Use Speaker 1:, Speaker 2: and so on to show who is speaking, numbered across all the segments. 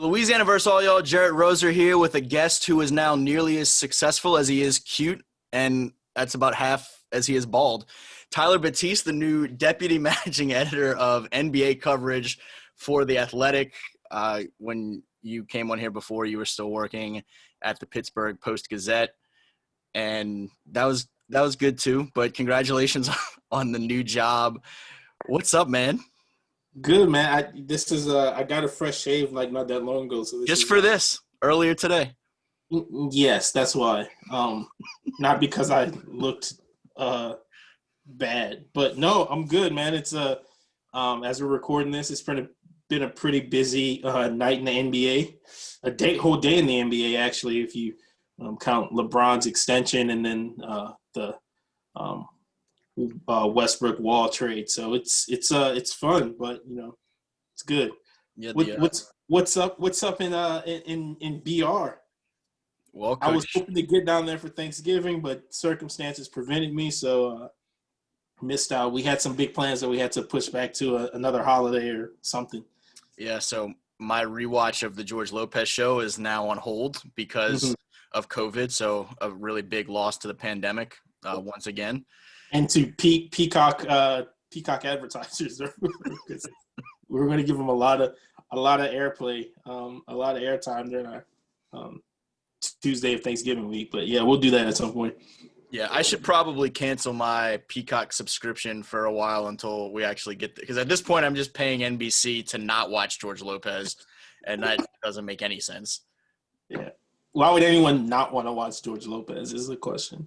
Speaker 1: Louisiana versus all y'all. Jarrett Roser here with a guest who is now nearly as successful as he is cute, and that's about half as he is bald. Tyler Batiste, the new deputy managing editor of NBA coverage for The Athletic. When you came on here before, you were still working at the Pittsburgh Post-Gazette, and that was good too. But congratulations on the new job. What's up, man?
Speaker 2: Good, man. I got a fresh shave like not that long ago. So
Speaker 1: Just for this, earlier today.
Speaker 2: Yes, that's why. Not because I looked bad, but no, I'm good, man. It's as we're recording this, it's been a pretty busy night in the NBA, whole day in the NBA actually, if you count LeBron's extension and then the Westbrook Wall trade. So it's fun, but it's good.
Speaker 1: Yeah.
Speaker 2: What's up in BR?
Speaker 1: Well,
Speaker 2: I was
Speaker 1: Coach,
Speaker 2: hoping to get down there for Thanksgiving, but circumstances prevented me, so missed out. We had some big plans that we had to push back to another holiday or something.
Speaker 1: yeah. So my rewatch of the George Lopez Show is now on hold because of COVID. So a really big loss to the pandemic once again.
Speaker 2: And to Peacock advertisers, we're going to give them a lot of airplay, a lot of airtime during our Tuesday of Thanksgiving week. But yeah, we'll do that at some point.
Speaker 1: Yeah, I should probably cancel my Peacock subscription for a while until we actually get there. Because at this point, I'm just paying NBC to not watch George Lopez, and that doesn't make any sense.
Speaker 2: Yeah. Why would anyone not want to watch George Lopez is the question.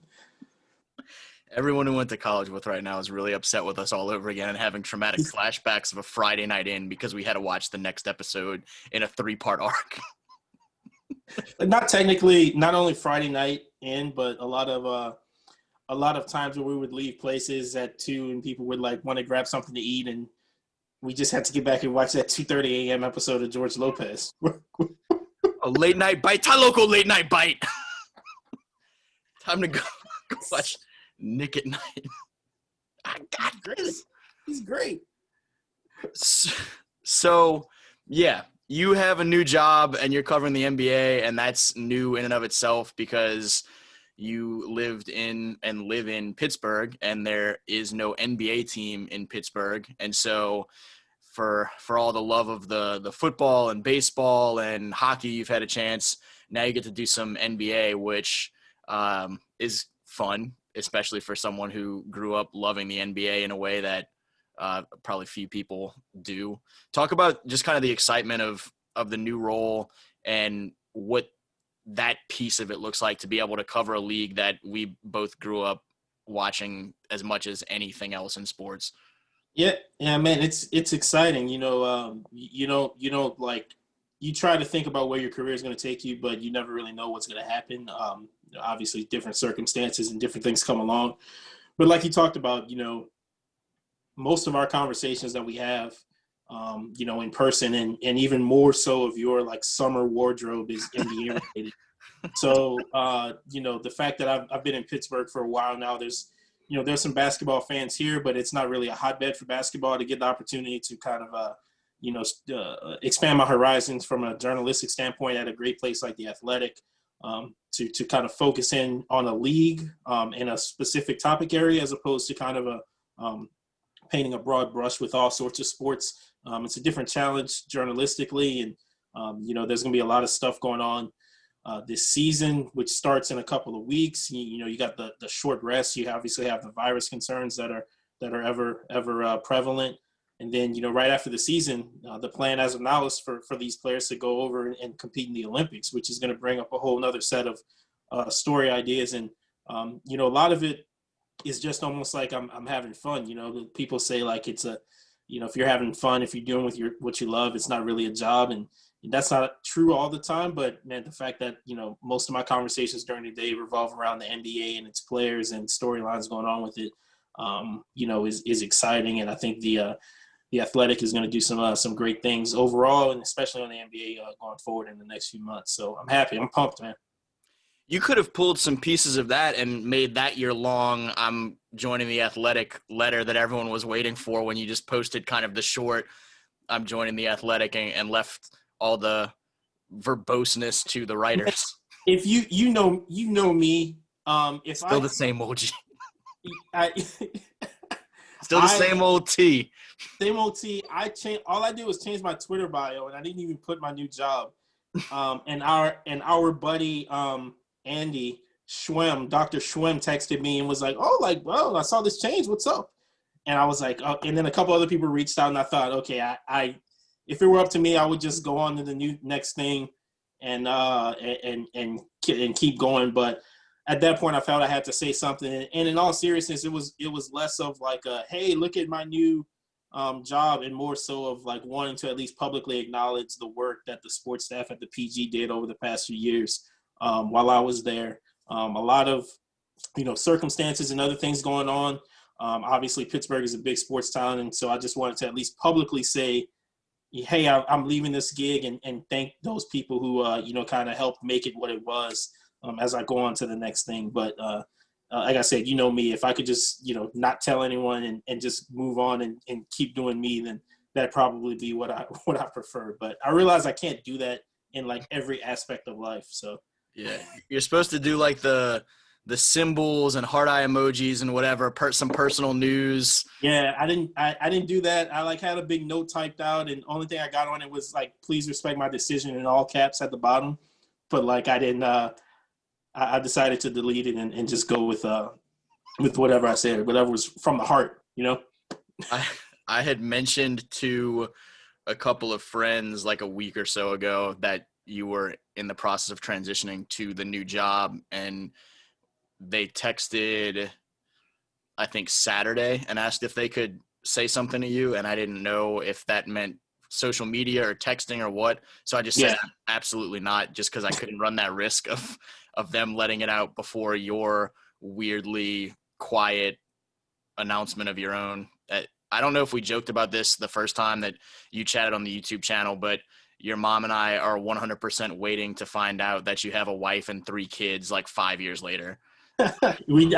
Speaker 1: Everyone who went to college with right now is really upset with us all over again and having traumatic flashbacks of a Friday night in because we had to watch the next episode in a 3-part arc.
Speaker 2: Not technically, not only Friday night in, but a lot of times where we would leave places at 2 and people would want to grab something to eat, and we just had to get back and watch that 2:30 a.m. episode of George Lopez.
Speaker 1: A late night bite, Ty Local late night bite. Time to go watch Nick at Night. God,
Speaker 2: he's great.
Speaker 1: So, yeah, you have a new job and you're covering the NBA, and that's new in and of itself because you lived in and live in Pittsburgh, and there is no NBA team in Pittsburgh. And so for all the love of the football and baseball and hockey, you've had a chance. Now you get to do some NBA, which is fun, especially for someone who grew up loving the NBA in a way that probably few people do. Talk about just kind of the excitement of the new role and what that piece of it looks like to be able to cover a league that we both grew up watching as much as anything else in sports.
Speaker 2: Yeah, man, it's exciting. You try to think about where your career is going to take you, but you never really know what's going to happen. Obviously, different circumstances and different things come along. But like you talked about, most of our conversations that we have, in person and even more so of your summer wardrobe is NBA related. So, the fact that I've been in Pittsburgh for a while now, there's some basketball fans here, but it's not really a hotbed for basketball. To get the opportunity to kind of, expand my horizons from a journalistic standpoint at a great place like The Athletic, to kind of focus in on a league in a specific topic area as opposed to kind of painting a broad brush with all sorts of sports. It's a different challenge journalistically, and there's going to be a lot of stuff going on this season, which starts in a couple of weeks. You got the short rest. You obviously have the virus concerns that are ever prevalent, and then right after the season, the plan as of now is for these players to go over and compete in the Olympics, which is going to bring up a whole other set of story ideas, and a lot of it is just almost like I'm having fun. People say it's a if you're having fun, if you're doing what you love, it's not really a job, and that's not true all the time. But man, the fact that most of my conversations during the day revolve around the NBA and its players and storylines going on with it, is exciting. And I think the Athletic is going to do some great things overall, and especially on the NBA going forward in the next few months. So I'm happy. I'm pumped, man.
Speaker 1: You could have pulled some pieces of that and made that your long I'm joining the Athletic letter that everyone was waiting for when you just posted kind of the short I'm joining the Athletic and left all the verboseness to the writers.
Speaker 2: If you know me, if
Speaker 1: Still the same OG.
Speaker 2: I
Speaker 1: Still the same old T.
Speaker 2: Same old T. All I did was change my Twitter bio, and I didn't even put my new job. And our buddy Andy Schwem, Dr. Schwem, texted me and was like, "Oh, like, well, I saw this change. What's up?" And I was like, and then a couple other people reached out, and I thought, okay, I if it were up to me, I would just go on to the next thing, and keep going. But at that point, I felt I had to say something. And in all seriousness, it was less of like a, hey, look at my new job, and more so of like wanting to at least publicly acknowledge the work that the sports staff at the PG did over the past few years while I was there. A lot of, circumstances and other things going on. Obviously, Pittsburgh is a big sports town, and so I just wanted to at least publicly say, hey, I'm leaving this gig, and thank those people who, kind of helped make it what it was as I go on to the next thing. But like I said, me, if I could just, not tell anyone and just move on and keep doing me, then that'd probably be what I prefer. But I realize I can't do that in like every aspect of life. So
Speaker 1: yeah, you're supposed to do like the symbols and heart eye emojis and whatever, some personal news.
Speaker 2: Yeah, I didn't do that. I like had a big note typed out, and only thing I got on it was like, please respect my decision in all caps at the bottom. But like I didn't I decided to delete it and just go with whatever I said, whatever was from the heart,
Speaker 1: I had mentioned to a couple of friends like a week or so ago that you were in the process of transitioning to the new job, and they texted, I think, Saturday and asked if they could say something to you, and I didn't know if that meant social media or texting or what. So I just said absolutely not, just because I couldn't run that risk of them letting it out before your weirdly quiet announcement of your own. I don't know if we joked about this the first time that you chatted on the YouTube channel, but your mom and I are 100% waiting to find out that you have a wife and 3 kids like 5 years later.
Speaker 2: I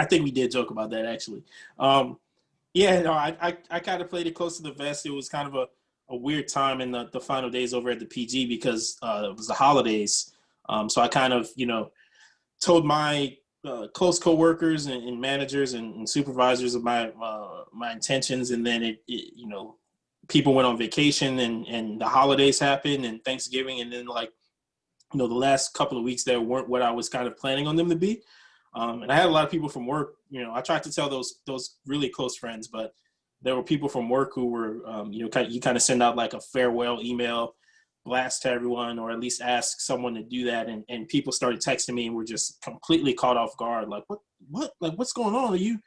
Speaker 2: think we did joke about that, actually. I kind of played it close to the vest. It was kind of a weird time in the final days over at the PG because it was the holidays. So I kind of, told my close coworkers and managers and supervisors of my intentions, and then people went on vacation and the holidays happened and Thanksgiving, and then the last couple of weeks there weren't what I was kind of planning on them to be. And I had a lot of people from work, I tried to tell those really close friends, but there were people from work who were, you kind of send out like a farewell email blast to everyone, or at least ask someone to do that. And people started texting me and were just completely caught off guard. Like, what, like, what's going on? Are you,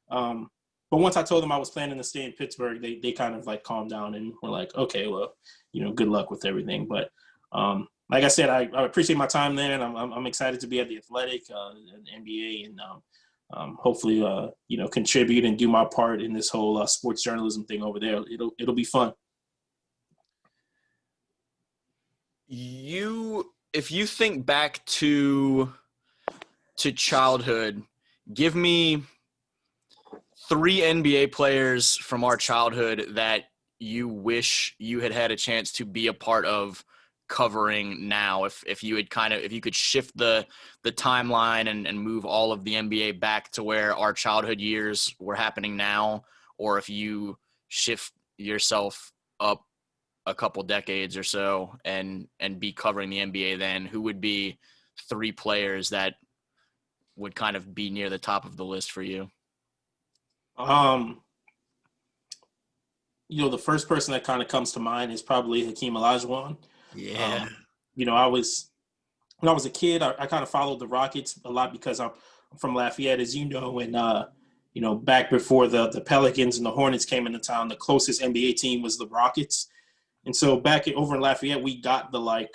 Speaker 2: but once I told them I was planning to stay in Pittsburgh, they kind of like calmed down and were like, okay, well, good luck with everything. But, like I said, I appreciate my time there, and I'm excited to be at the Athletic, and NBA, and hopefully, contribute and do my part in this whole sports journalism thing over there. It'll be fun.
Speaker 1: If you think back to childhood, give me 3 NBA players from our childhood that you wish you had a chance to be a part of covering now. If you could shift the timeline and move all of the NBA back to where our childhood years were happening now, or if you shift yourself up a couple decades or so and be covering the NBA, then who would be 3 players that would kind of be near the top of the list for you?
Speaker 2: The first person that kind of comes to mind is probably Hakeem Olajuwon.
Speaker 1: Yeah.
Speaker 2: When I was a kid, I kind of followed the Rockets a lot because I'm from Lafayette, as you know, and back before the Pelicans and the Hornets came into town, the closest NBA team was the Rockets. And so back over in Lafayette, we got the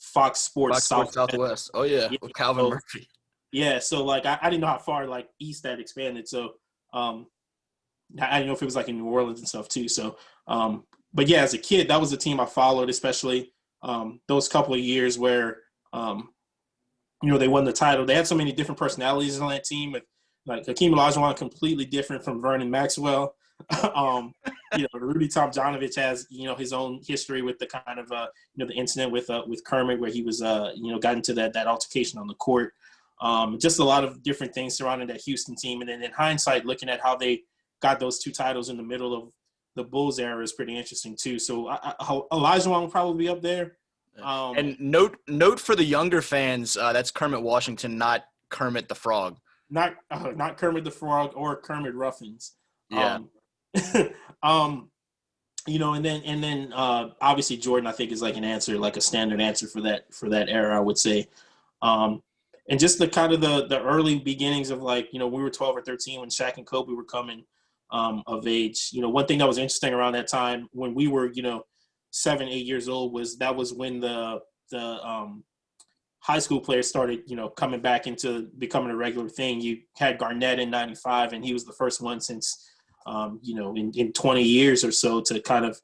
Speaker 2: Fox Sports
Speaker 1: Southwest. Oh yeah, with Calvin Murphy.
Speaker 2: Yeah, so I didn't know how far east that expanded. So I didn't know if it was in New Orleans and stuff too. So but yeah, as a kid, that was the team I followed, especially those couple of years where they won the title. They had so many different personalities on that team. With Hakeem Olajuwon, completely different from Vernon Maxwell. Rudy Tomjanovich has, his own history with the kind of, the incident with Kermit where he was, got into that altercation on the court. Just a lot of different things surrounding that Houston team. And then in hindsight, looking at how they got those 2 titles in the middle of the Bulls era is pretty interesting too. So Olajuwon will probably be up there.
Speaker 1: And note for the younger fans, that's Kermit Washington, not Kermit the Frog.
Speaker 2: Not Kermit the Frog or Kermit Ruffins.
Speaker 1: Yeah.
Speaker 2: And then obviously Jordan, I think, is like an answer, like a standard answer for that era, I would say. And just the kind of the early beginnings of, like, we were 12 or 13 when Shaq and Kobe were coming of age. One thing that was interesting around that time when we were, 7, 8 years old was when the high school players started, coming back into becoming a regular thing. You had Garnett in 95, and he was the first one since, in 20 years or so to kind of,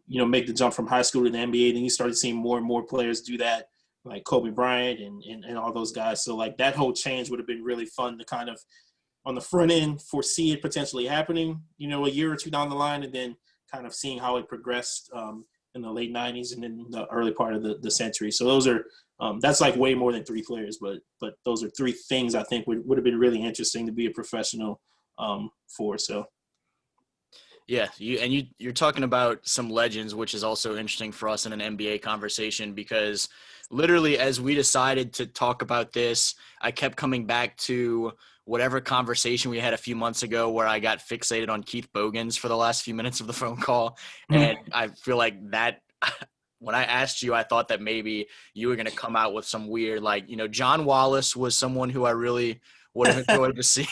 Speaker 2: make the jump from high school to the NBA. Then you started seeing more and more players do that, like Kobe Bryant and all those guys. So, like, that whole change would have been really fun to kind of, on the front end, foresee it potentially happening, a year or two down the line, and then kind of seeing how it progressed in the late 90s and in the early part of the century. So those are that's like way more than 3 players, but those are 3 things I think would have been really interesting to be a professional for. So
Speaker 1: yeah, you're talking about some legends, which is also interesting for us in an NBA conversation, because literally as we decided to talk about this, I kept coming back to whatever conversation we had a few months ago where I got fixated on Keith Bogans for the last few minutes of the phone call. And I feel like that when I asked you, I thought that maybe you were going to come out with some weird, like, John Wallace was someone who I really would have enjoyed to see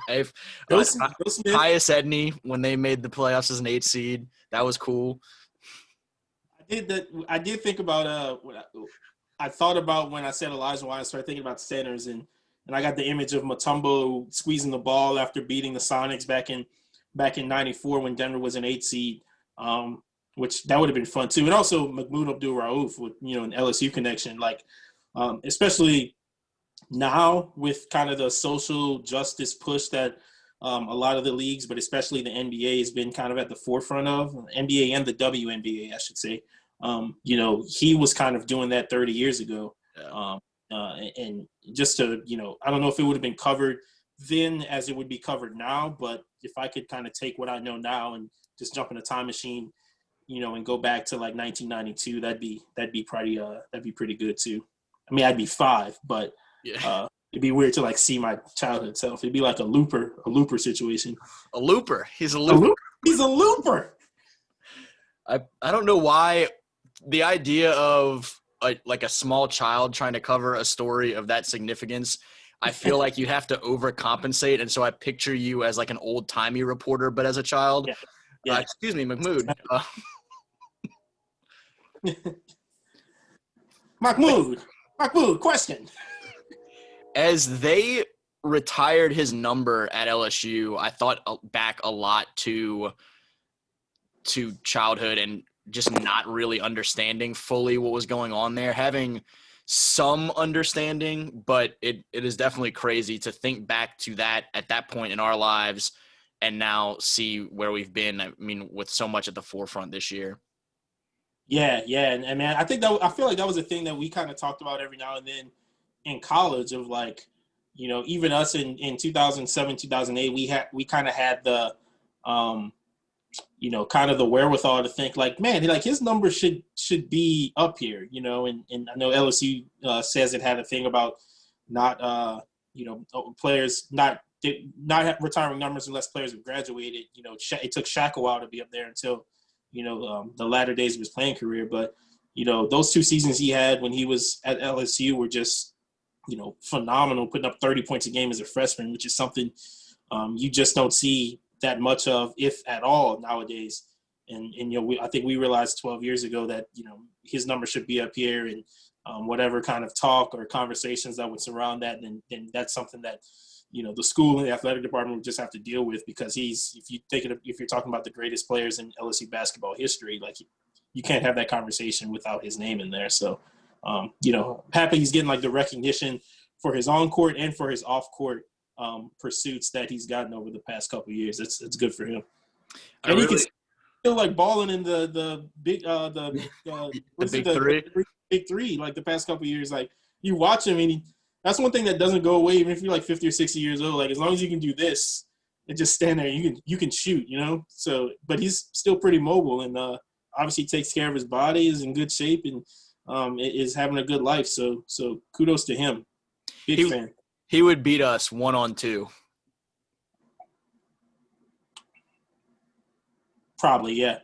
Speaker 1: live. Tyus Edney, when they made the playoffs as an 8 seed, that was cool.
Speaker 2: I did think about I thought about when I said Olajuwon, I started thinking about centers, and I got the image of Mutombo squeezing the ball after beating the Sonics back in '94 when Denver was an 8 seed, which that would have been fun too. And also Mahmoud Abdul-Rauf with an LSU connection, like especially now with kind of the social justice push that a lot of the leagues, but especially the NBA, has been kind of at the forefront of, NBA and the WNBA, I should say. He was kind of doing that 30 years ago. Yeah. And just to, I don't know if it would have been covered then as it would be covered now, but if I could kind of take what I know now and just jump in a time machine, and go back to like 1992, that'd be pretty good too. I mean, I'd be 5, but yeah. It'd be weird to like see my childhood self. It'd be like a looper situation.
Speaker 1: A looper. He's a looper.
Speaker 2: He's a looper.
Speaker 1: I don't know why the idea of like a small child trying to cover a story of that significance, I feel like you have to overcompensate. And so I picture you as like an old timey reporter, but as a child. Yeah. Yeah. Excuse me, Mahmoud.
Speaker 2: Mahmoud, question.
Speaker 1: As they retired his number at LSU, I thought back a lot to childhood and just not really understanding fully what was going on there, having some understanding, but it is definitely crazy to think back to that at that point in our lives and now see where we've been. I mean, with so much at the forefront this year.
Speaker 2: Yeah. And man, I feel like that was a thing that we kind of talked about every now and then in college of like, even us in 2007, 2008, we kind of had the, kind of the wherewithal to think like, man, like his number should be up here, and I know LSU says it had a thing about not, players not retiring numbers unless players have graduated. It took Shaq a while to be up there until, the latter days of his playing career. But, those 2 seasons he had when he was at LSU were just, phenomenal, putting up 30 points a game as a freshman, which is something you just don't see that much of, if at all, nowadays. And I think we realized 12 years ago that, his number should be up here, and whatever kind of talk or conversations that would surround that, then that's something that, the school and the athletic department would just have to deal with, because if you're talking about the greatest players in LSU basketball history, like you can't have that conversation without his name in there. So, happy he's getting like the recognition for his on court and for his off court pursuits that he's gotten over the past couple of years. It's good for him.
Speaker 1: I
Speaker 2: And he
Speaker 1: really,
Speaker 2: can still like balling in the big
Speaker 1: the big three.
Speaker 2: big three like the past couple of years. Like you watch him and that's one thing that doesn't go away even if you're like 50 or 60 years old. Like as long as you can do this and just stand there, you can shoot, you know. So, but he's still pretty mobile and obviously takes care of his body, is in good shape, and is having a good life. So kudos to him. Big fan.
Speaker 1: He would beat us 1-on-2.
Speaker 2: Probably, yeah.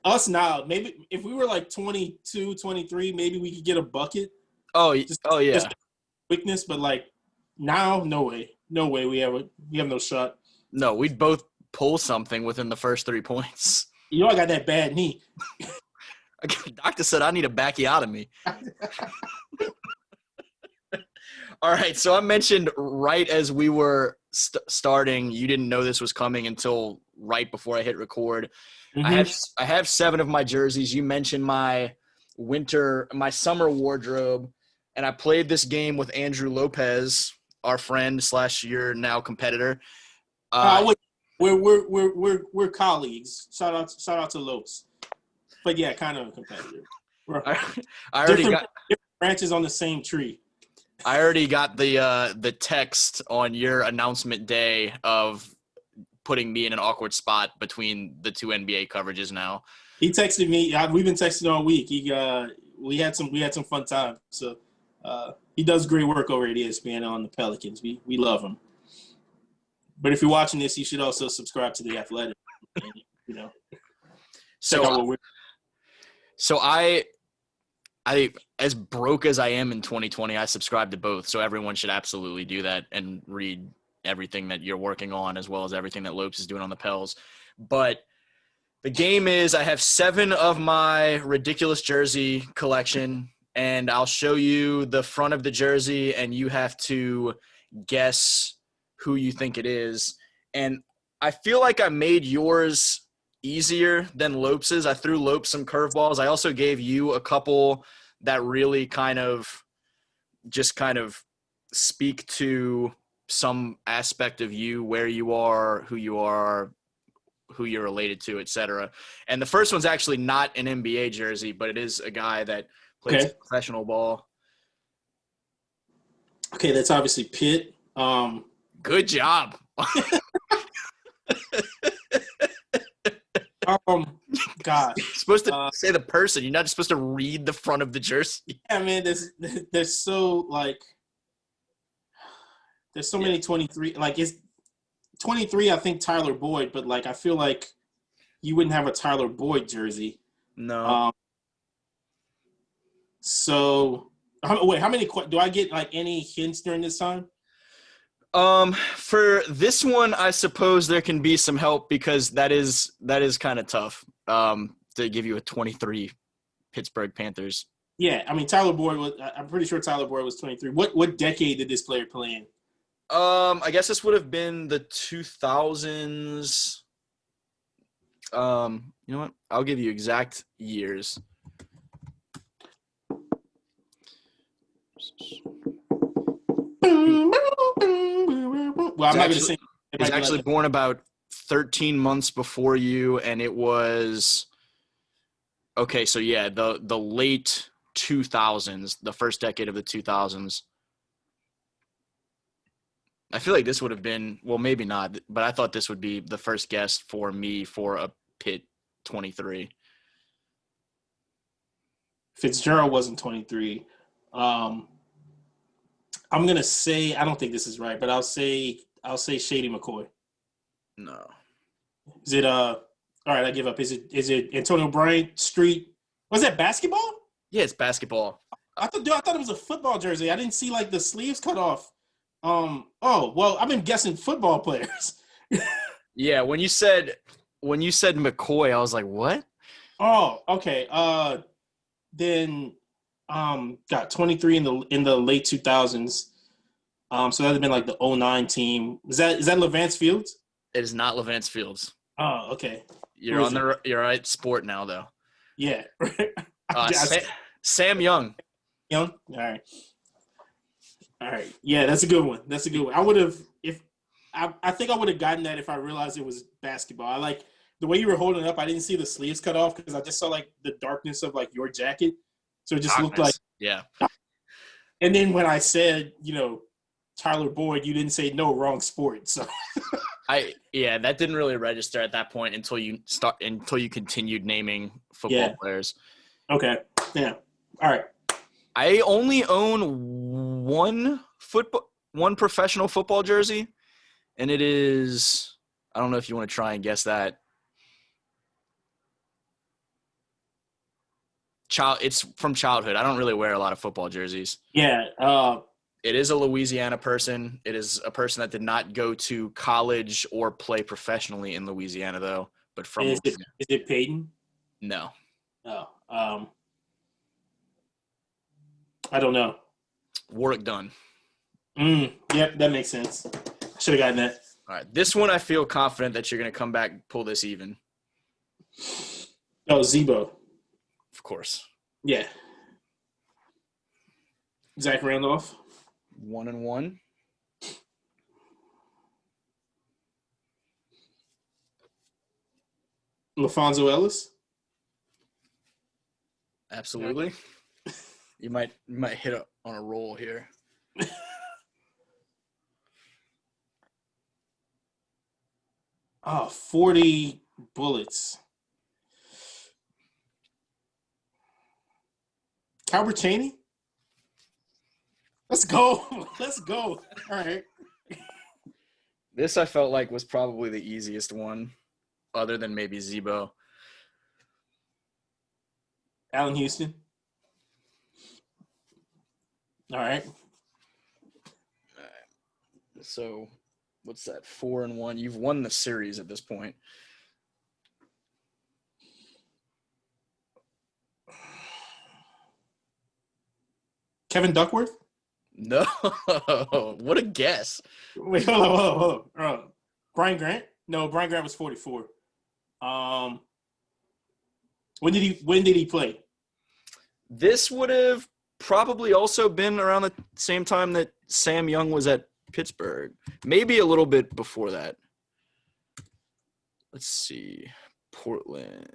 Speaker 2: Us now, maybe if we were like 22, 23, maybe we could get a bucket.
Speaker 1: Oh, yeah.
Speaker 2: Just quickness, but like now, no way. No way we have no shot.
Speaker 1: No, we'd both pull something within the first 3 points.
Speaker 2: You know I got that bad knee.
Speaker 1: The doctor said I need a backiotomy. All right, so I mentioned right as we were starting, you didn't know this was coming until right before I hit record. Mm-hmm. I have 7 of my jerseys. You mentioned my summer wardrobe, and I played this game with Andrew Lopez, our friend / your now competitor.
Speaker 2: We're colleagues. Shout out to Lopes. But yeah, kind of a competitor.
Speaker 1: I already got
Speaker 2: different branches on the same tree.
Speaker 1: I already got the text on your announcement day of putting me in an awkward spot between the 2 NBA coverages now.
Speaker 2: He texted me. We've been texting all week. We had some fun time. So he does great work over at ESPN on the Pelicans. We love him. But if you're watching this, you should also subscribe to The Athletic. And, you know.
Speaker 1: So I as broke as I am in 2020, I subscribe to both. So everyone should absolutely do that and read everything that you're working on as well as everything that Lopes is doing on the Pels. But the game is I have 7 of my ridiculous jersey collection, and I'll show you the front of the jersey, and you have to guess who you think it is. And I feel like I made yours easier than Lopes's. I threw Lopes some curveballs. I also gave you a couple that really kind of speak to some aspect of you, where you are, who you're related to, etc. And the first one's actually not an NBA jersey, but it is a guy that plays professional ball.
Speaker 2: Okay, that's obviously Pitt.
Speaker 1: Good job.
Speaker 2: God.
Speaker 1: You're supposed to say the person. You're not just supposed to read the front of the jersey.
Speaker 2: Yeah, man, there's so many 23. Like it's 23, I think Tyler Boyd, but like I feel like you wouldn't have a Tyler Boyd jersey.
Speaker 1: No.
Speaker 2: So how many do I get like any hints during this time?
Speaker 1: For this one, I suppose there can be some help because that is kind of tough. To give you a 23 Pittsburgh Panthers.
Speaker 2: Yeah, I mean Tyler Boyd I'm pretty sure Tyler Boyd was 23. What decade did this player play in?
Speaker 1: I guess this would have been the 2000s. You know what? I'll give you exact years.
Speaker 2: Well, I'm not going to say.
Speaker 1: He's actually born about 13 months before you, and it was okay. So yeah, the late 2000s, the first decade of the 2000s. I feel like this would have been, well, maybe not, but I thought this would be the first guess for me for a Pitt 23.
Speaker 2: Fitzgerald wasn't 23. I'm gonna say I don't think this is right, but I'll say Shady McCoy.
Speaker 1: No.
Speaker 2: Is it all right? I give up. Is it Antonio Bryant Street? Was that basketball?
Speaker 1: Yeah, it's basketball.
Speaker 2: I thought it was a football jersey. I didn't see like the sleeves cut off. Oh well, I've been guessing football players.
Speaker 1: Yeah, when you said McCoy, I was like, what?
Speaker 2: Oh, okay. Then got 23 in the late 2000s. So that'd have been like the 09 team. Is that Levance Fields?
Speaker 1: It is not Levance Fields.
Speaker 2: Oh, okay.
Speaker 1: You're on the right sport now, though.
Speaker 2: Yeah.
Speaker 1: Sam Young.
Speaker 2: Young? All right. All right. Yeah, that's a good one. That's a good one. I would have I think I would have gotten that if I realized it was basketball. I like the way you were holding it up. I didn't see the sleeves cut off because I just saw like the darkness of like your jacket, so it just looked like.
Speaker 1: Yeah.
Speaker 2: And then when I said, Tyler Boyd, you didn't say no, wrong sport. So
Speaker 1: that didn't really register at that point until you continued naming football players.
Speaker 2: Okay. Yeah. All right.
Speaker 1: I only own one professional football jersey, and it is, I don't know if you want to try and guess that. It's from childhood. I don't really wear a lot of football jerseys.
Speaker 2: Yeah.
Speaker 1: It is a Louisiana person. It is a person that did not go to college or play professionally in Louisiana, though, but from Louisiana.
Speaker 2: Is it Peyton?
Speaker 1: No.
Speaker 2: Oh. I don't know.
Speaker 1: Warwick Dunn.
Speaker 2: Yep, that makes sense. I should have gotten that.
Speaker 1: All right. This one I feel confident that you're going to come back and pull this even.
Speaker 2: Oh, Zebo.
Speaker 1: Of course.
Speaker 2: Yeah. Zach Randolph.
Speaker 1: 1-1.
Speaker 2: LaFonso Ellis.
Speaker 1: Absolutely. You might hit on a roll here.
Speaker 2: 40 bullets. Calbert Chaney? Let's go. Let's go. All right.
Speaker 1: This I felt like was probably the easiest one, other than maybe Zebo.
Speaker 2: Allen Houston. All right.
Speaker 1: So, what's that? 4-1. You've won the series at this point.
Speaker 2: Kevin Duckworth?
Speaker 1: No. What a guess.
Speaker 2: Wait, hold on. Brian Grant? No, Brian Grant was 44. When did he play?
Speaker 1: This would have probably also been around the same time that Sam Young was at Pittsburgh. Maybe a little bit before that. Let's see. Portland.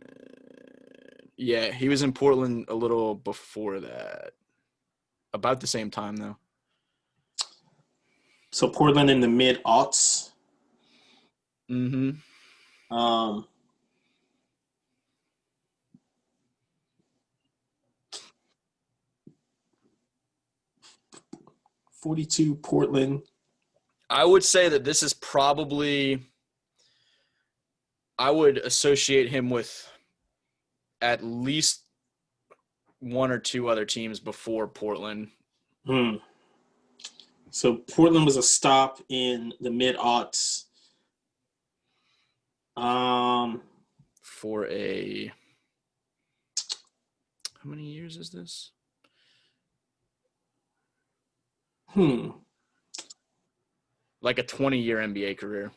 Speaker 1: Yeah, he was in Portland a little before that. About the same time, though.
Speaker 2: So Portland in the mid-aughts.
Speaker 1: Mm-hmm.
Speaker 2: 42 Portland.
Speaker 1: I would say that this is probably – I would associate him with at least one or two other teams before Portland.
Speaker 2: So Portland was a stop in the mid-aughts.
Speaker 1: For a – how many years is this? Like a 20-year NBA career.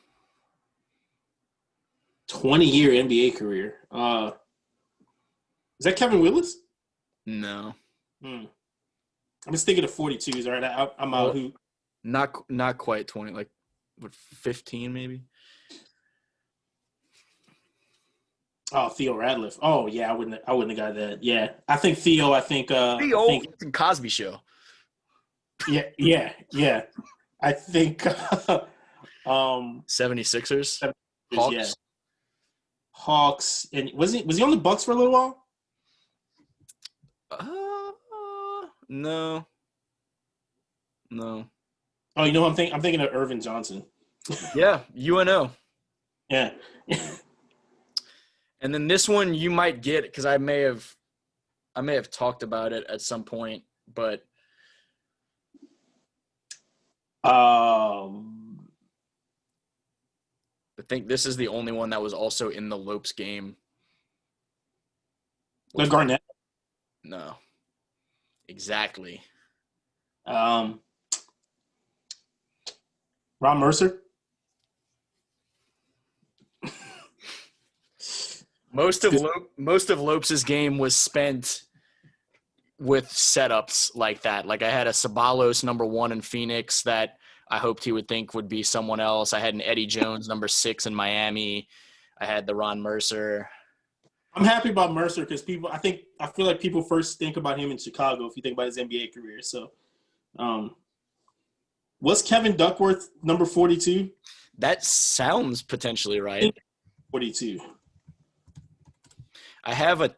Speaker 2: 20-year NBA career. Is that Kevin Willis?
Speaker 1: No.
Speaker 2: I'm just thinking of 42s. All right, I'm out. Who?
Speaker 1: Not quite 20. Like, what, 15 maybe?
Speaker 2: Oh, Theo Radcliffe. Oh yeah, I wouldn't have got that. Yeah, I think Theo. Theo,
Speaker 1: it's in Cosby Show.
Speaker 2: Yeah. I think
Speaker 1: 76ers. Hawks.
Speaker 2: Yeah. Hawks. And was he on the Bucks for a little while?
Speaker 1: No.
Speaker 2: Oh, I'm thinking of Irvin Johnson.
Speaker 1: Yeah, UNO.
Speaker 2: Yeah.
Speaker 1: And then this one you might get because I may have talked about it at some point, but I think this is the only one that was also in the Lopes game.
Speaker 2: The Garnett?
Speaker 1: No. Exactly.
Speaker 2: Ron Mercer?
Speaker 1: Most of Lopes' game was spent with setups like that. Like I had a Ceballos #1 in Phoenix that I hoped he would think would be someone else. I had an Eddie Jones #6 in Miami. I had the Ron Mercer.
Speaker 2: I'm happy about Mercer because I feel like people first think about him in Chicago if you think about his NBA career. So, was Kevin Duckworth number 42?
Speaker 1: That sounds potentially right.
Speaker 2: 42.
Speaker 1: I have an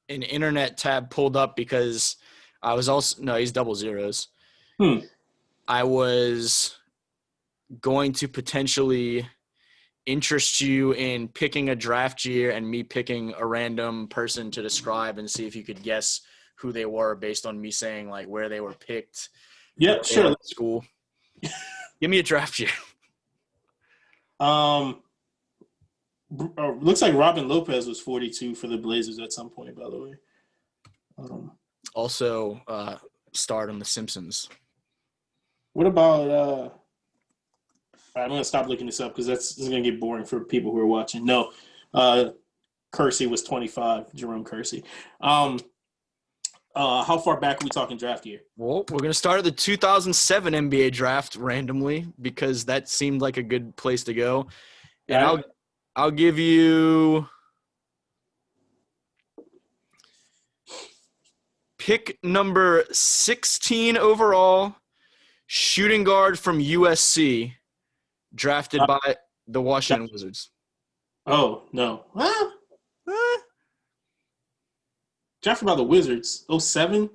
Speaker 1: internet tab pulled up because I was also – no, he's double zeros. I was going to potentially interest you in picking a draft year and me picking a random person to describe and see if you could guess who they were based on me saying, like, where they were picked.
Speaker 2: Yeah, sure.
Speaker 1: School. Give me a draft year.
Speaker 2: Looks like Robin Lopez was 42 for the Blazers at some point, by the way.
Speaker 1: Also starred on The Simpsons.
Speaker 2: What about I'm going to stop looking this up because this is going to get boring for people who are watching. No, Kersey was 25, Jerome Kersey. How far back are we talking draft year?
Speaker 1: Well, we're going to start at the 2007 NBA draft randomly because that seemed like a good place to go. And I'll give you pick number 16 overall, shooting guard from USC, drafted by the Washington Wizards.
Speaker 2: Oh, no. Drafted by the Wizards, 07?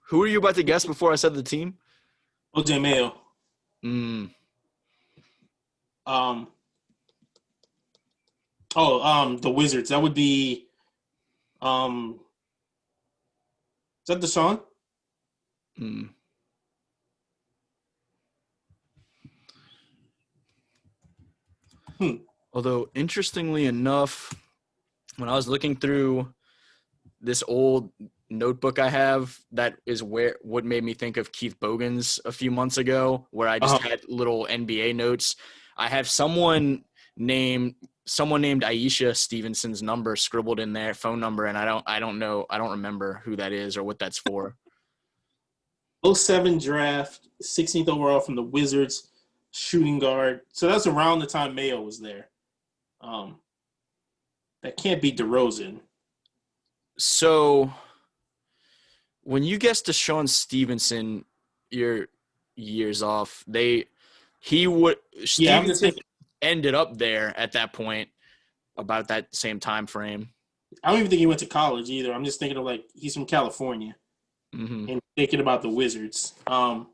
Speaker 1: Who are you about to guess before I said the team?
Speaker 2: OJ Mayo. The Wizards. That would be is that Deshaun?
Speaker 1: Although, interestingly enough, when I was looking through this old notebook I have, that is what made me think of Keith Bogans a few months ago, where I just had little NBA notes. I have someone named Aisha Stevenson's number scribbled in there, phone number, and I don't remember who that is or what that's for.
Speaker 2: 07 draft, 16th overall from the Wizards, shooting guard. So that's around the time Mayo was there. That can't be DeRozan.
Speaker 1: So when you guessed Deshaun Stevenson, your years off, Stevenson ended up there at that point, about that same time frame.
Speaker 2: I don't even think he went to college either. I'm just thinking of, like, he's from California and thinking about the Wizards. I'm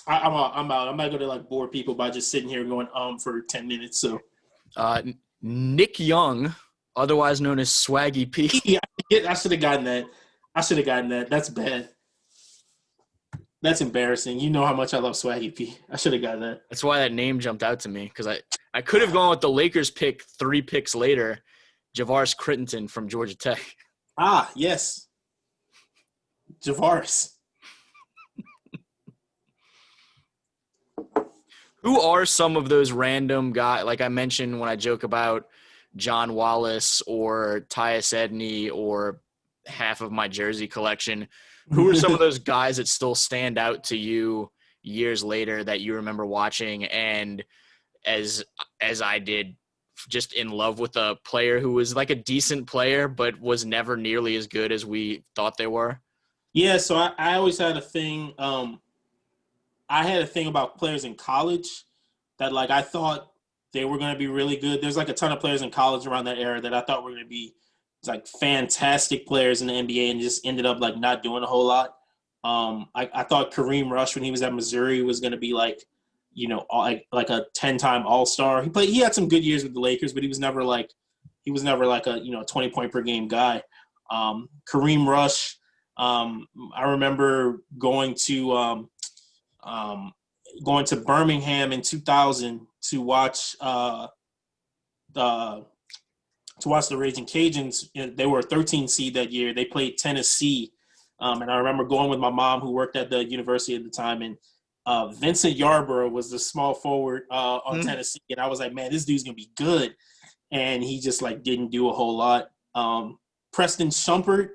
Speaker 2: out. I'm not going to, like, bore people by just sitting here going for 10 minutes. So,
Speaker 1: Nick Young, otherwise known as Swaggy P.
Speaker 2: I should have gotten that. That's bad. That's embarrassing. You know how much I love Swaggy P. I should have gotten that.
Speaker 1: That's why that name jumped out to me, because I could have gone with the Lakers pick 3 picks later, Javaris Crittenton from Georgia Tech.
Speaker 2: Ah, yes. Javaris.
Speaker 1: Who are some of those random guys? Like I mentioned when I joke about John Wallace or Tyus Edney or half of my jersey collection, who are some of those guys that still stand out to you years later that you remember watching and as I did, just in love with a player who was like a decent player but was never nearly as good as we thought they were?
Speaker 2: Yeah, so I always had a thing I had a thing about players in college that, like, I thought they were going to be really good. There's, like, a ton of players in college around that era that I thought were going to be, like, fantastic players in the NBA and just ended up, like, not doing a whole lot. I thought Kareem Rush, when he was at Missouri, was going to be, like, you know, like a 10-time All-Star. He had some good years with the Lakers, but he was never like a, 20-point per game guy. Kareem Rush, I remember going to Birmingham in 2000 to watch the Raging Cajuns. They were a 13 seed that year. They played Tennessee, and I remember going with my mom, who worked at the university at the time, and Vincent Yarborough was the small forward on Tennessee, and I was like, man, this dude's gonna be good, and he just, like, didn't do a whole lot. Preston Shumpert.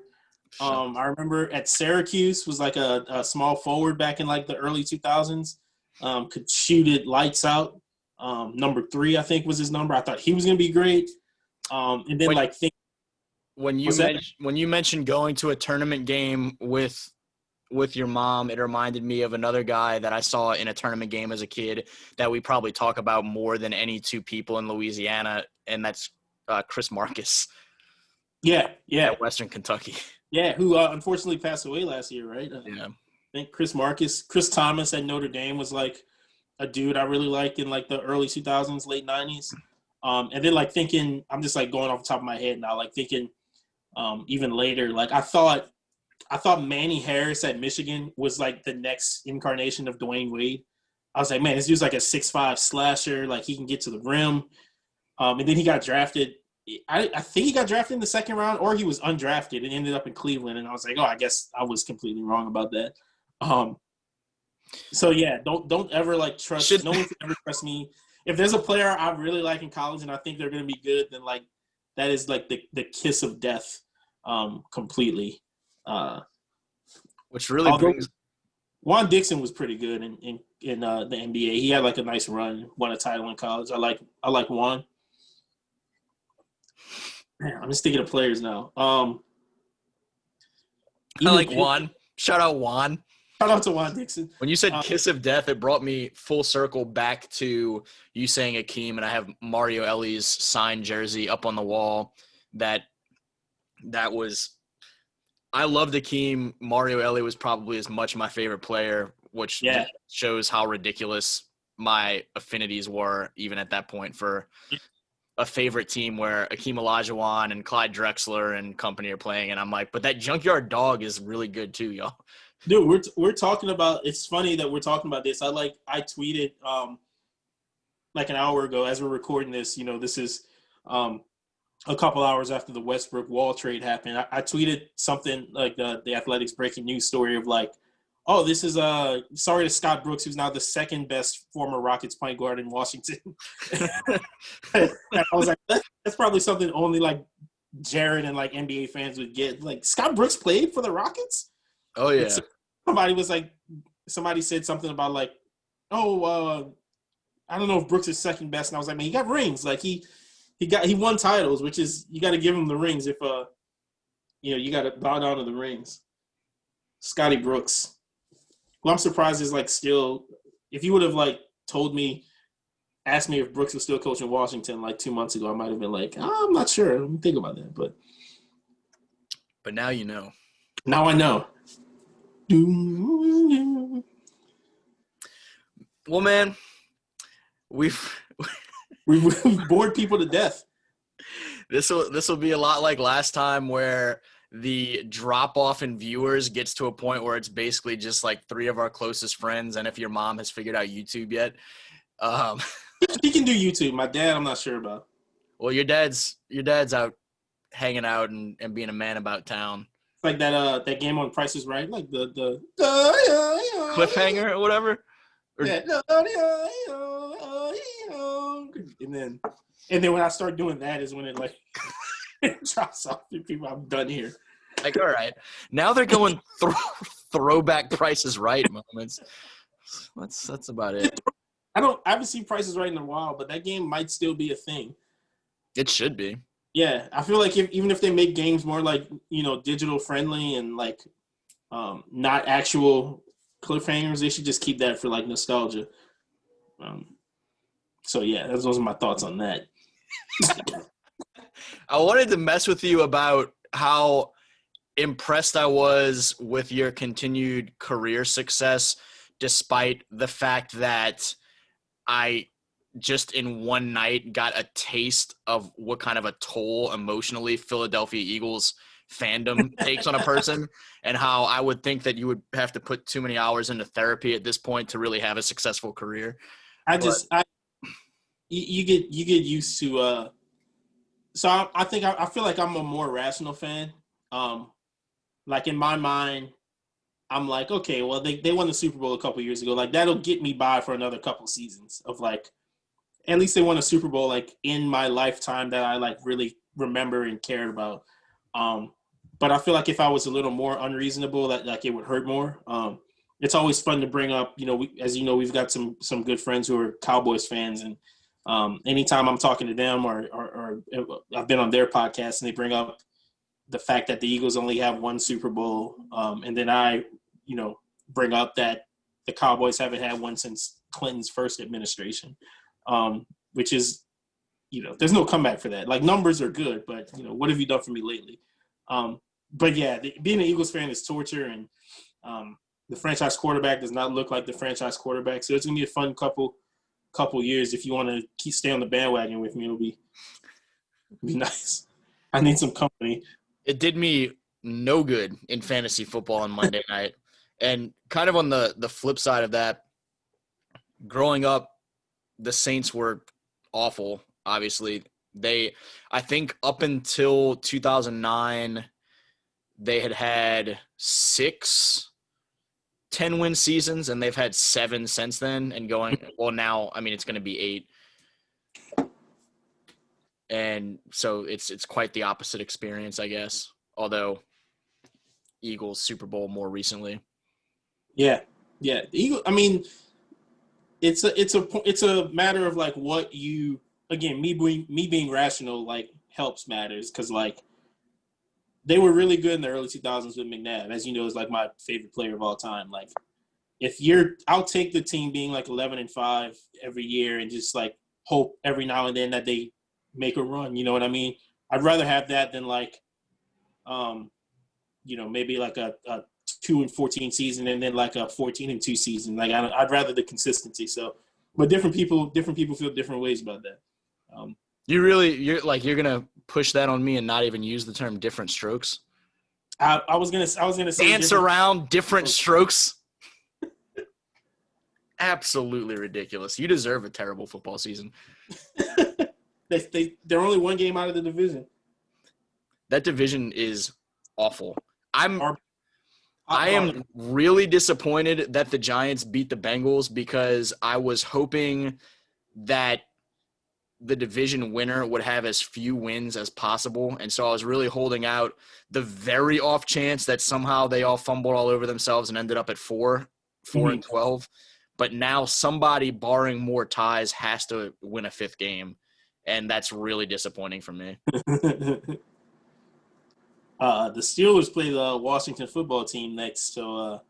Speaker 2: I remember at Syracuse was like a small forward back in like the early 2000s. Could shoot it lights out. Number 3, I think, was his number. I thought he was going to be great. And then
Speaker 1: when you mentioned going to a tournament game with your mom, it reminded me of another guy that I saw in a tournament game as a kid that we probably talk about more than any 2 people in Louisiana, and that's Chris Marcus.
Speaker 2: Yeah.
Speaker 1: At Western Kentucky.
Speaker 2: Yeah, who unfortunately passed away last year, right?
Speaker 1: Yeah.
Speaker 2: I think Chris Thomas at Notre Dame was like a dude I really liked in like the early 2000s, late 90s. And then like thinking, I'm just like going off the top of my head now, like thinking even later, like I thought Manny Harris at Michigan was like the next incarnation of Dwayne Wade. I was like, man, this dude's like a 6'5" slasher, like he can get to the rim. And then he got drafted. I think he got drafted in the second round, or he was undrafted and ended up in Cleveland. And I was like, oh, I guess I was completely wrong about that. So yeah, don't ever like trust. No one can ever trust me. If there's a player I really like in college and I think they're going to be good, then like that is like the kiss of death, completely.
Speaker 1: Which really brings.
Speaker 2: Juan Dixon was pretty good in the NBA. He had like a nice run, won a title in college. I like Juan. Man, I'm just thinking of players now.
Speaker 1: I like Juan. Shout out Juan.
Speaker 2: Shout out to Juan Dixon.
Speaker 1: When you said kiss of death, it brought me full circle back to you saying Hakeem, and I have Mario Ellie's signed jersey up on the wall. That was – I loved Hakeem. Mario Ellie was probably as much my favorite player, which shows how ridiculous my affinities were even at that point for a favorite team where Hakeem Olajuwon and Clyde Drexler and company are playing. And I'm like, but that Junkyard Dog is really good too, y'all.
Speaker 2: Dude, we're talking about – it's funny that we're talking about this. I tweeted like an hour ago as we're recording this. You know, this is a couple hours after the Westbrook Wall trade happened. I tweeted something like the Athletics breaking news story of like, oh, this is sorry to Scott Brooks, who's now the second best former Rockets point guard in Washington. I was like, that's probably something only like Jared and like NBA fans would get. Like, Scott Brooks played for the Rockets?
Speaker 1: Oh yeah.
Speaker 2: Somebody said something about like, oh, I don't know if Brooks is second best, and I was like, man, he got rings. Like he won titles, which is you got to give him the rings if you got to bow down to the rings. Scotty Brooks. Well, I'm surprised is like still. If you would have like asked me if Brooks was still coaching Washington like 2 months ago, I might have been like, I'm not sure. Let me think about that. But
Speaker 1: now you know.
Speaker 2: Now I know.
Speaker 1: Well, man, we've
Speaker 2: bored people to death.
Speaker 1: This will be a lot like last time, where the drop off in viewers gets to a point where it's basically just like 3 of our closest friends, and if your mom has figured out YouTube yet,
Speaker 2: he can do YouTube. My dad, I'm not sure about.
Speaker 1: Well, your dad's out hanging out and being a man about town.
Speaker 2: Like that game on Price is Right, like the
Speaker 1: cliffhanger or whatever.
Speaker 2: And then when I start doing that is when it like it drops off. People, I'm done here.
Speaker 1: Like, all right, now they're going throwback Price is Right moments. That's about it.
Speaker 2: I haven't seen Price is Right in a while, but that game might still be a thing.
Speaker 1: It should be. Yeah,
Speaker 2: I feel like even if they make games more like, digital friendly and like not actual cliffhangers, they should just keep that for like nostalgia. So yeah, those are my thoughts on that.
Speaker 1: I wanted to mess with you about how impressed I was with your continued career success, despite the fact that I just in one night got a taste of what kind of a toll emotionally Philadelphia Eagles fandom takes on a person, and how I would think that you would have to put too many hours into therapy at this point to really have a successful career.
Speaker 2: You get used to so I feel like I'm a more rational fan. Like in my mind, I'm like, okay, well they won the Super Bowl a couple years ago. Like that'll get me by for another couple seasons of like, at least they won a Super Bowl like in my lifetime that I like really remember and cared about. But I feel like if I was a little more unreasonable, that like it would hurt more. It's always fun to bring up, as you know, we've got some good friends who are Cowboys fans, and anytime I'm talking to them or I've been on their podcast and they bring up the fact that the Eagles only have one Super Bowl, and then I, bring up that the Cowboys haven't had one since Clinton's first administration, which is, there's no comeback for that. Like, numbers are good, but, what have you done for me lately? But, yeah, being an Eagles fan is torture, and the franchise quarterback does not look like the franchise quarterback. So it's going to be a fun couple years. If you want to stay on the bandwagon with me, it'll be nice. I need some company.
Speaker 1: It did me no good in fantasy football on Monday night. And kind of on the flip side of that, growing up, the Saints were awful, obviously. I think up until 2009, they had 6 10-win seasons, and they've had 7 since then, and going – well, now, I mean, it's going to be 8. And so it's quite the opposite experience, I guess, although Eagles Super Bowl more recently.
Speaker 2: Yeah. The Eagles, I mean, it's a matter of, like, what you – again, me being rational, like, helps matters because, like, they were really good in the early 2000s with McNabb. As you know, is like my favorite player of all time. Like, I'll take the team being like 11-5 every year and just like hope every now and then that they make a run. You know what I mean? I'd rather have that than like, maybe like a 2-14 season and then like a 14-2 season. Like, I'd rather the consistency. So, but different people feel different ways about that.
Speaker 1: You're gonna push that on me and not even use the term different strokes?
Speaker 2: I was gonna say
Speaker 1: dance around different strokes. Absolutely ridiculous. You deserve a terrible football season.
Speaker 2: They're only one game out of the division.
Speaker 1: That division is awful. I am really disappointed that the Giants beat the Bengals because I was hoping that the division winner would have as few wins as possible. And so I was really holding out the very off chance that somehow they all fumbled all over themselves and ended up at 4-12. But now somebody, barring more ties, has to win a 5th game. And that's really disappointing for me.
Speaker 2: The Steelers play the Washington football team next. So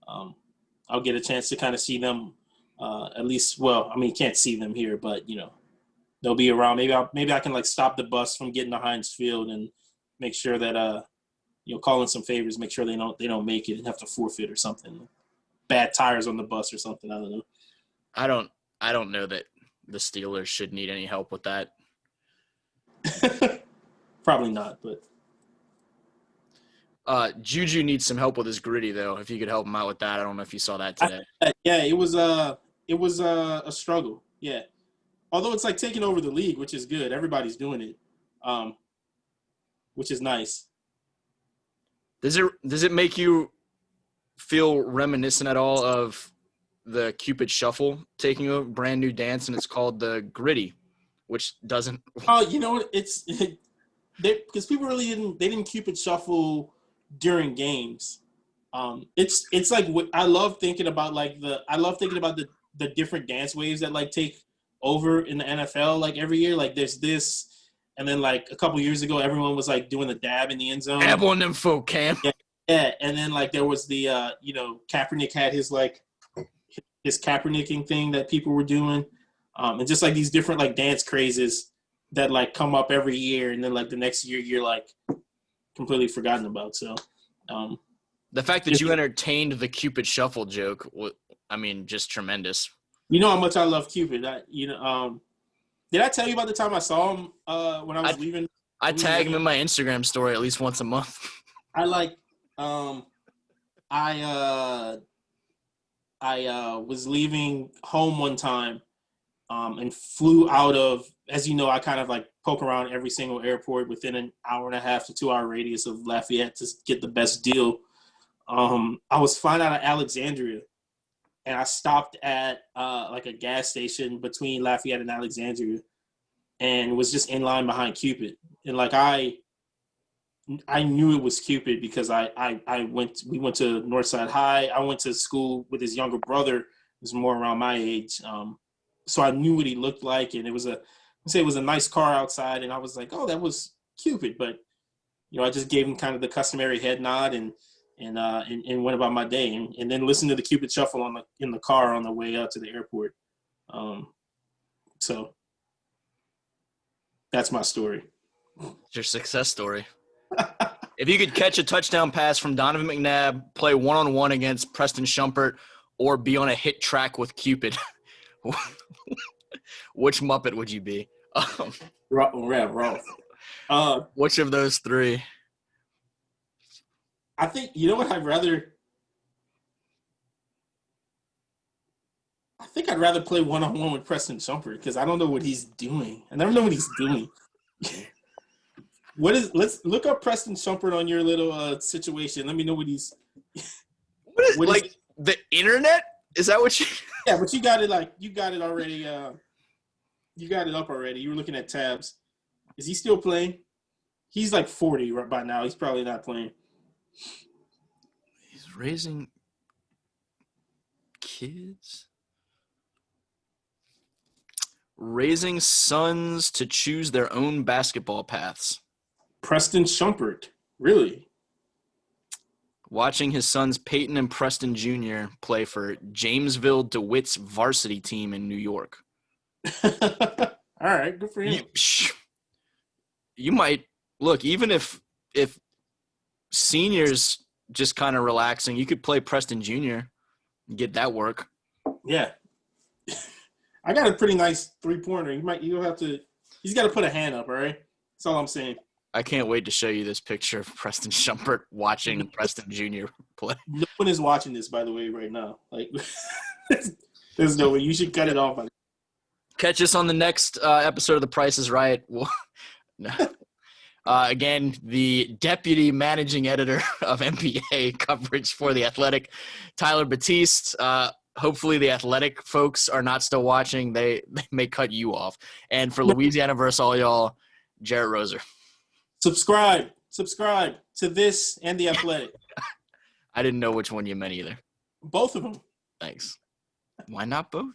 Speaker 2: I'll get a chance to kind of see them at least. Well, I mean, you can't see them here, but, they'll be around. Maybe I can like stop the bus from getting to Heinz Field and make sure that call in some favors, make sure they don't make it and have to forfeit or something. Bad tires on the bus or something. I don't know.
Speaker 1: I don't know that the Steelers should need any help with that.
Speaker 2: Probably not, but
Speaker 1: Juju needs some help with his gritty though. If you could help him out with that, I don't know if you saw that today.
Speaker 2: It was a struggle. Yeah. Although it's like taking over the league, which is good. Everybody's doing it, which is nice.
Speaker 1: Does it make you feel reminiscent at all of the Cupid Shuffle taking a brand new dance, and it's called the Gritty, which doesn't?
Speaker 2: Oh, you know what? It's because people really didn't Cupid Shuffle during games. It's like I love thinking about the different dance waves that like take over in the NFL like every year. Like there's this, and then like a couple years ago, everyone was like doing the dab in the end zone.
Speaker 1: Dab on them folk, Cam.
Speaker 2: Yeah, and then like there was the Kaepernick had his Kaepernicking thing that people were doing, and just like these different like dance crazes that like come up every year, and then like the next year you're like completely forgotten about. So
Speaker 1: the fact that you entertained the Cupid Shuffle joke, I mean, just tremendous.
Speaker 2: You know how much I love Cupid. Did I tell you about the time I saw him when I was leaving?
Speaker 1: I tag him in my Instagram story at least once a month.
Speaker 2: I was leaving home one time and flew out of, as you know, I kind of like poke around every single airport within an hour and a half to 2 hour radius of Lafayette to get the best deal. I was flying out of Alexandria, and I stopped at like a gas station between Lafayette and Alexandria and was just in line behind Cupid. And like I knew it was Cupid because we went to Northside High. I went to school with his younger brother, who's more around my age. So I knew what he looked like, and it was a nice car outside, and I was like, oh, that was Cupid. But I just gave him kind of the customary head nod and went about my day, and then listened to the Cupid Shuffle in the car on the way out to the airport. So that's my story.
Speaker 1: It's your success story. If you could catch a touchdown pass from Donovan McNabb, play one-on-one against Preston Shumpert, or be on a hit track with Cupid, which Muppet would you be?
Speaker 2: Ralph.
Speaker 1: Which of those three?
Speaker 2: I think, you know what, I'd rather play one-on-one with Preston Shumpert because I don't know what he's doing. I never know what he's doing. Let's look up Preston Shumpert on your little situation. Let me know what he's.
Speaker 1: The internet? Is that what you?
Speaker 2: Yeah, but you got it already. You got it up already. You were looking at tabs. Is he still playing? He's like 40 right by now. He's probably not playing.
Speaker 1: He's raising kids. Raising sons to choose their own basketball paths.
Speaker 2: Preston Shumpert, really?
Speaker 1: Watching his sons Peyton and Preston Jr. play for Jamesville DeWitt's varsity team in New York.
Speaker 2: All right, good for him.
Speaker 1: You might look, even if seniors just kind of relaxing, you could play Preston Jr. and get that work.
Speaker 2: Yeah. I got a pretty nice 3-pointer. He's got to put a hand up, all right? That's all I'm saying.
Speaker 1: I can't wait to show you this picture of Preston Shumpert watching Preston Jr. play.
Speaker 2: No one is watching this, by the way, right now. Like, there's no way. You should cut it off.
Speaker 1: Catch us on the next episode of The Price is Right. Again, the deputy managing editor of NBA coverage for The Athletic, Tyler Batiste. Hopefully the Athletic folks are not still watching. They may cut you off. And for Louisiana versus all y'all, Jarrett Roser.
Speaker 2: Subscribe to this and The Athletic.
Speaker 1: I didn't know which one you meant either.
Speaker 2: Both of them.
Speaker 1: Thanks. Why not both?